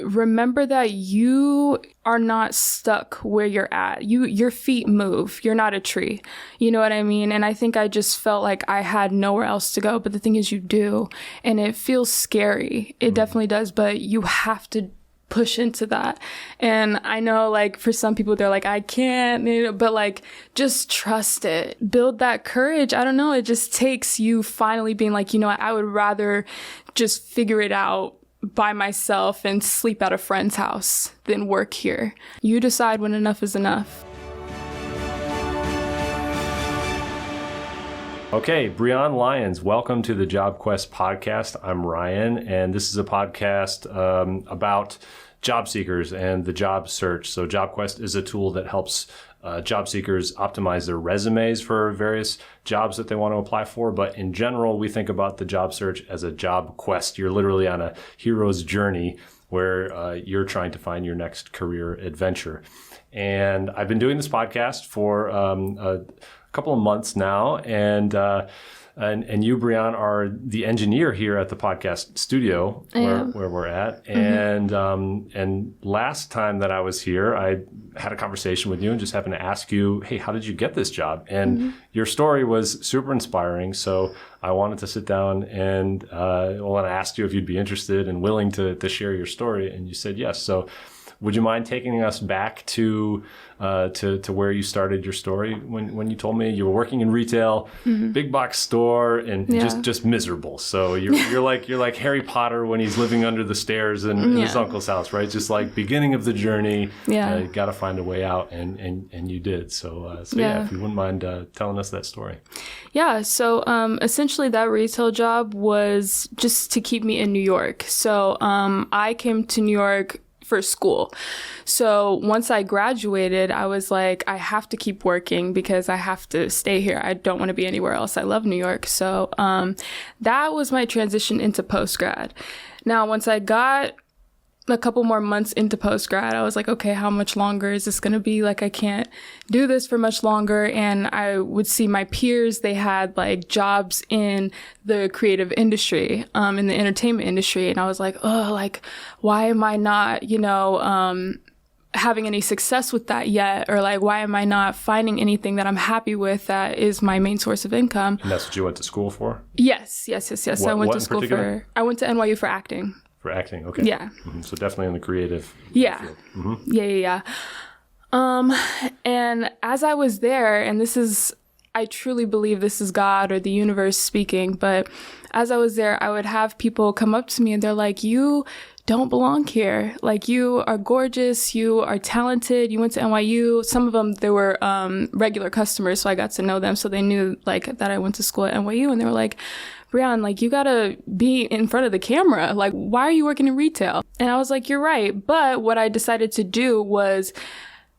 remember that you are not stuck where you're at. Your feet move. You're not a tree. You know what I mean? And I think I just felt like I had nowhere else to go. But the thing is, you do. And it feels scary. It definitely does. But you have to push into that. And I know, like, for some people, they're like, I can't, but like, just trust it. Build that courage. I don't know. It just takes you finally being like, you know what, I would rather just figure it out by myself and sleep at a friend's house than work here. You decide when enough is enough. Okay, Breonn Lyons, welcome to the JobQuest Podcast. I'm Ryan, and this is a podcast about job seekers and the job search. So JobQuest is a tool that helps job seekers optimize their resumes for various jobs that they want to apply for. But in general, we think about the job search as a job quest. You're literally on a hero's journey where you're trying to find your next career adventure. And I've been doing this podcast for a couple of months now, and you, Breonn, are the engineer here at the podcast studio where we're at. And last time that I was here, I had a conversation with you and just happened to ask you, hey, how did you get this job? And your story was super inspiring. So I wanted to sit down and I asked you if you'd be interested and willing to share your story. And you said yes. So would you mind taking us back to where you started your story when you told me you were working in retail, big box store, and just miserable? So you're like Harry Potter when he's living under the stairs in his uncle's house, right? Just like beginning of the journey, you got to find a way out, and you did. So if you wouldn't mind telling us that story. Yeah. So essentially, that retail job was just to keep me in New York. So I came to New York for school. So once I graduated, I was like, I have to keep working because I have to stay here. I don't want to be anywhere else. I love New York. So that was my transition into postgrad. Now, once I got a couple more months into postgrad, I was like, okay, how much longer is this going to be? Like, I can't do this for much longer. And I would see my peers, they had like jobs in the creative industry, in the entertainment industry. And I was like, oh, like, why am I not, having any success with that yet? Or like, why am I not finding anything that I'm happy with that is my main source of income? And that's what you went to school for? Yes. I went to school I went to NYU for acting. For acting, okay. Yeah. So definitely in the creative field. Yeah. And as I was there, and I truly believe this is God or the universe speaking, but as I was there, I would have people come up to me and they're like, you don't belong here. Like, you are gorgeous. You are talented. You went to NYU. Some of them, they were regular customers, so I got to know them. So they knew like that I went to school at NYU, and they were like, Breonn, like, you gotta be in front of the camera. Like, why are you working in retail? And I was like, you're right. But what I decided to do was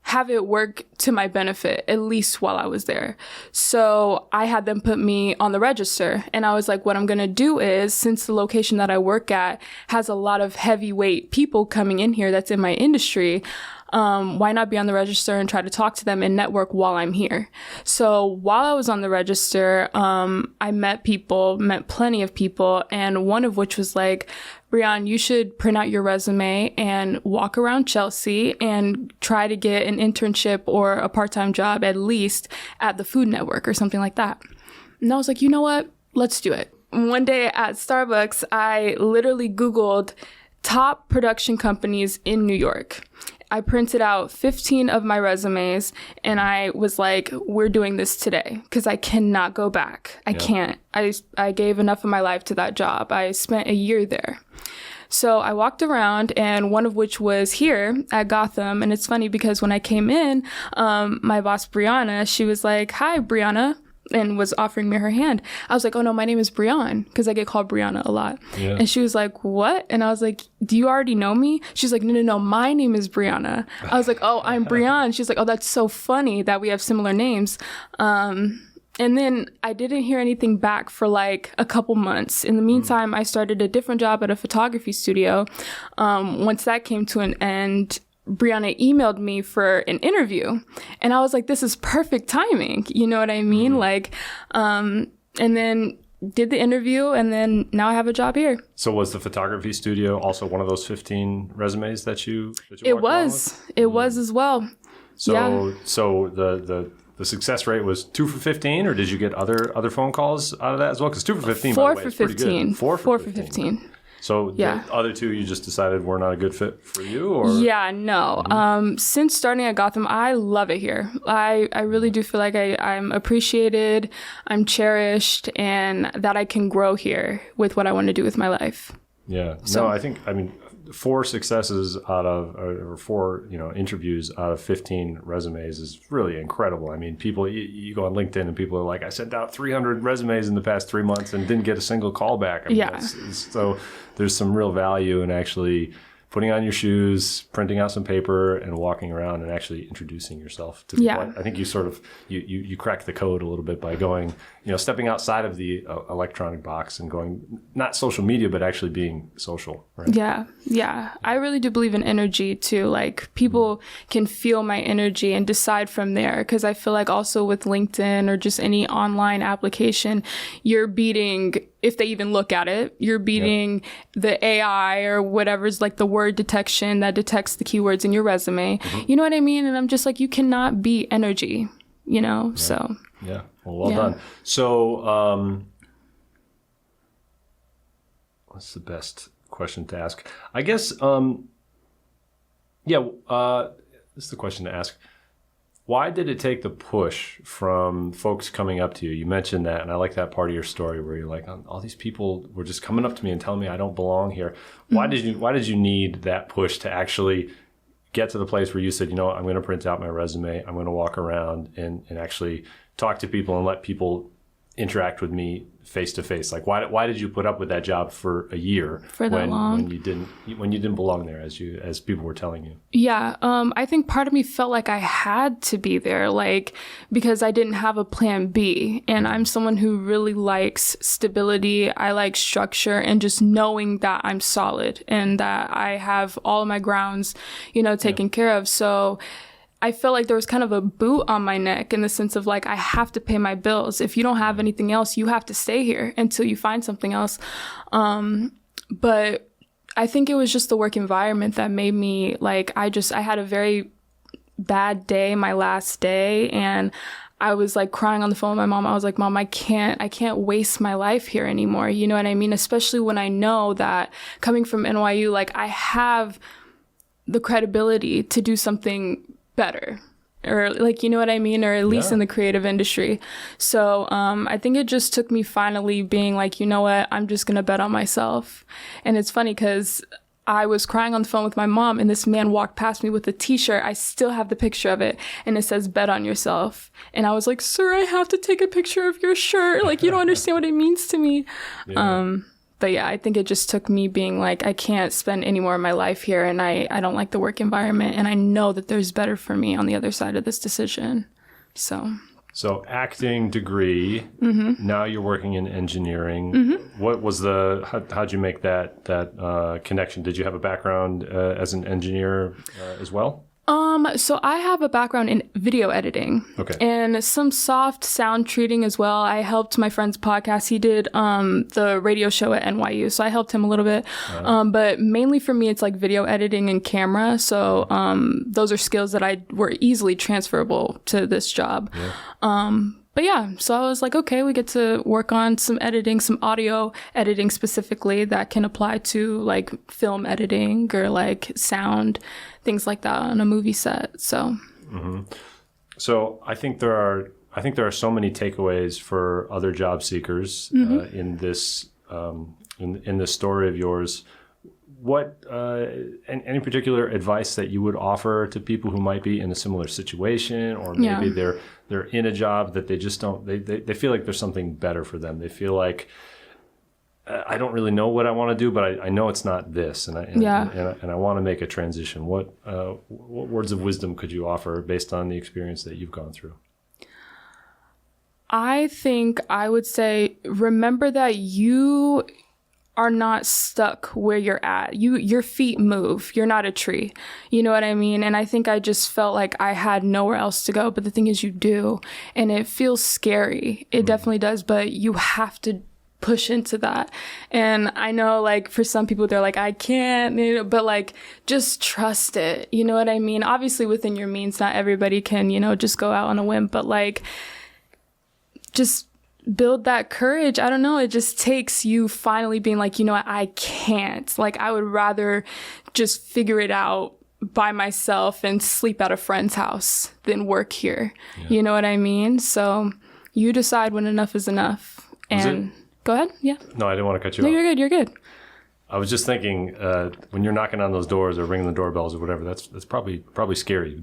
have it work to my benefit, at least while I was there. So I had them put me on the register. And I was like, what I'm going to do is, since the location that I work at has a lot of heavyweight people coming in here that's in my industry, why not be on the register and try to talk to them and network while I'm here? So while I was on the register, I met plenty of people, and one of which was like, Breonn, you should print out your resume and walk around Chelsea and try to get an internship or a part-time job, at least at the Food Network or something like that. And I was like, you know what? Let's do it. One day at Starbucks, I literally Googled top production companies in New York. I printed out 15 of my resumes, and I was like, we're doing this today because I cannot go back. I can't. I gave enough of my life to that job. I spent a year there. So I walked around, and one of which was here at Gotham. And it's funny because when I came in, my boss, Brianna, she was like, hi, Brianna, and was offering me her hand. I was like, oh no, my name is Breonn, because I get called Brianna a lot. Yeah. And she was like, what? And I was like, do you already know me? She's like, no, my name is Brianna. I was like, oh, I'm Breonn. She's like, oh, that's so funny that we have similar names. And then I didn't hear anything back for like a couple months. In the meantime, I started a different job at a photography studio. Once that came to an end, Brianna emailed me for an interview, and I was like, this is perfect timing. You know what I mean? Like, and then did the interview, and then now I have a job here. So was the photography studio also one of those 15 resumes that you It was. It was as well. So Yeah. so the success rate was 2 for 15, or did you get other phone calls out of that as well? Because 2 for 15, by 4 the way, for is pretty 15. good. 4 4 for for 15. 15. So Yeah. the other two you just decided were not a good fit for you, or Yeah, no. Since starting at Gotham, I love it here. I really do feel like I'm appreciated, I'm cherished, and that I can grow here with what I want to do with my life. Yeah. No, I mean 4 successes out of, or 4, interviews out of 15 resumes is really incredible. I mean, people, you go on LinkedIn and people are like, I sent out 300 resumes in the past 3 months and didn't get a single call back. I mean, Yeah. So there's some real value in actually putting on your shoes, printing out some paper, and walking around and actually introducing yourself to people. Yeah. I think you sort of, you crack the code a little bit by going, stepping outside of the electronic box and going, not social media, but actually being social, right? Yeah, yeah. I really do believe in energy too. Like people can feel my energy and decide from there. Because I feel like also with LinkedIn or just any online application, you're beating, if they even look at it, you're beating the AI or whatever's like the word detection that detects the keywords in your resume. You know what I mean? And I'm just like, you cannot beat energy, so. Yeah. Well done. So, what's the best question to ask? I guess, this is the question to ask. Why did it take the push from folks coming up to you? You mentioned that, and I like that part of your story where you're like, all these people were just coming up to me and telling me I don't belong here. Why did you need that push to actually get to the place where you said, I'm going to print out my resume, I'm going to walk around and actually talk to people and let people interact with me face to face? Like, why did you put up with that job for a year when you didn't belong there, as people were telling you? Yeah, I think part of me felt like I had to be there, like, because I didn't have a plan B. And I'm someone who really likes stability. I like structure and just knowing that I'm solid and that I have all of my grounds, taken care of. So I felt like there was kind of a boot on my neck in the sense of like, I have to pay my bills. If you don't have anything else, you have to stay here until you find something else. But I think it was just the work environment that made me like, I had a very bad day, my last day. And I was like crying on the phone with my mom. I was like, Mom, I can't waste my life here anymore. You know what I mean? Especially when I know that coming from NYU, like I have the credibility to do something better, or like, you know what I mean? Or at least in the creative industry. So I think it just took me finally being like, you know what, I'm just going to bet on myself. And it's funny because I was crying on the phone with my mom and this man walked past me with a t-shirt. I still have the picture of it and it says, bet on yourself. And I was like, sir, I have to take a picture of your shirt. Like, you don't understand what it means to me. Yeah. But yeah, I think it just took me being like, I can't spend any more of my life here and I don't like the work environment. And I know that there's better for me on the other side of this decision. So acting degree, now you're working in engineering. What was how'd you make that connection? Did you have a background as an engineer as well? So I have a background in video editing and some soft sound treating as well. I helped my friend's podcast. He did the radio show at NYU, so I helped him a little bit. But mainly for me, it's like video editing and camera. So those are skills that were easily transferable to this job. But yeah, so I was like, okay, we get to work on some editing, some audio editing specifically that can apply to like film editing or like sound, things like that on a movie set. So, So I think there are so many takeaways for other job seekers in this in this story of yours. What any particular advice that you would offer to people who might be in a similar situation, or maybe they're in a job that they just don't they feel like there's something better for them. They feel like I don't really know what I want to do, but I know it's not this, and I want to make a transition. What words of wisdom could you offer based on the experience that you've gone through? I think I would say remember that you are not stuck where you're at. Your feet move. You're not a tree. You know what I mean? And I think I just felt like I had nowhere else to go. But the thing is, you do. And it feels scary. It definitely does. But you have to push into that. And I know like for some people, they're like, I can't, but like, just trust it. You know what I mean? Obviously within your means, not everybody can, just go out on a whim, but like, just build that courage. I don't know. It just takes you finally being like, I can't. Like, I would rather just figure it out by myself and sleep at a friend's house than work here. Yeah. You know what I mean? So you decide when enough is enough. And go ahead. Yeah. No, I didn't want to cut you off. No, you're good. You're good. I was just thinking, when you're knocking on those doors or ringing the doorbells or whatever, that's probably scary.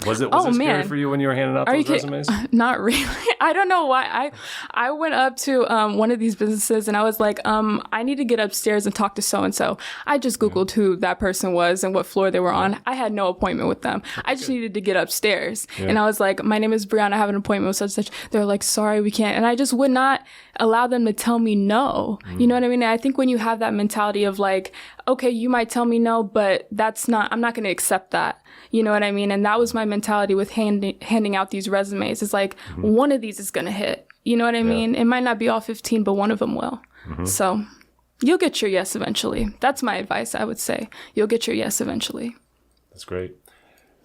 Was it scary for you when you were handing out those resumes? Not really. I don't know why. I went up to one of these businesses and I was like, I need to get upstairs and talk to so-and-so. I just Googled who that person was and what floor they were on. I had no appointment with them. I just needed to get upstairs. Yeah. And I was like, my name is Breonn. I have an appointment with such and such. They're like, sorry, we can't. And I just would not allow them to tell me no. You know what I mean? And I think when you have that mentality of like, okay, you might tell me no, but I'm not going to accept that. You know what I mean? And that was my mentality with handing out these resumes. It's like, one of these is going to hit. You know what I mean? It might not be all 15, but one of them will. So you'll get your yes eventually. That's my advice, I would say. You'll get your yes eventually. That's great.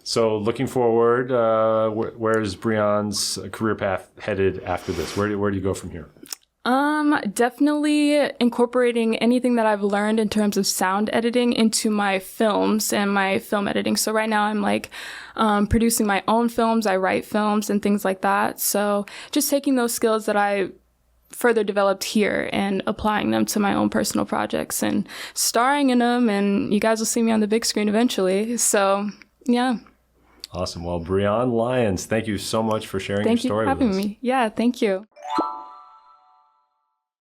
So looking forward, where's Breonn's career path headed after this? Where do you go from here? Definitely incorporating anything that I've learned in terms of sound editing into my films and my film editing. So right now I'm like, producing my own films. I write films and things like that. So just taking those skills that I further developed here and applying them to my own personal projects and starring in them. And you guys will see me on the big screen eventually. So yeah. Awesome. Well, Breonn Lyons, thank you so much for sharing your story with us. Thank you for having me. Yeah, thank you.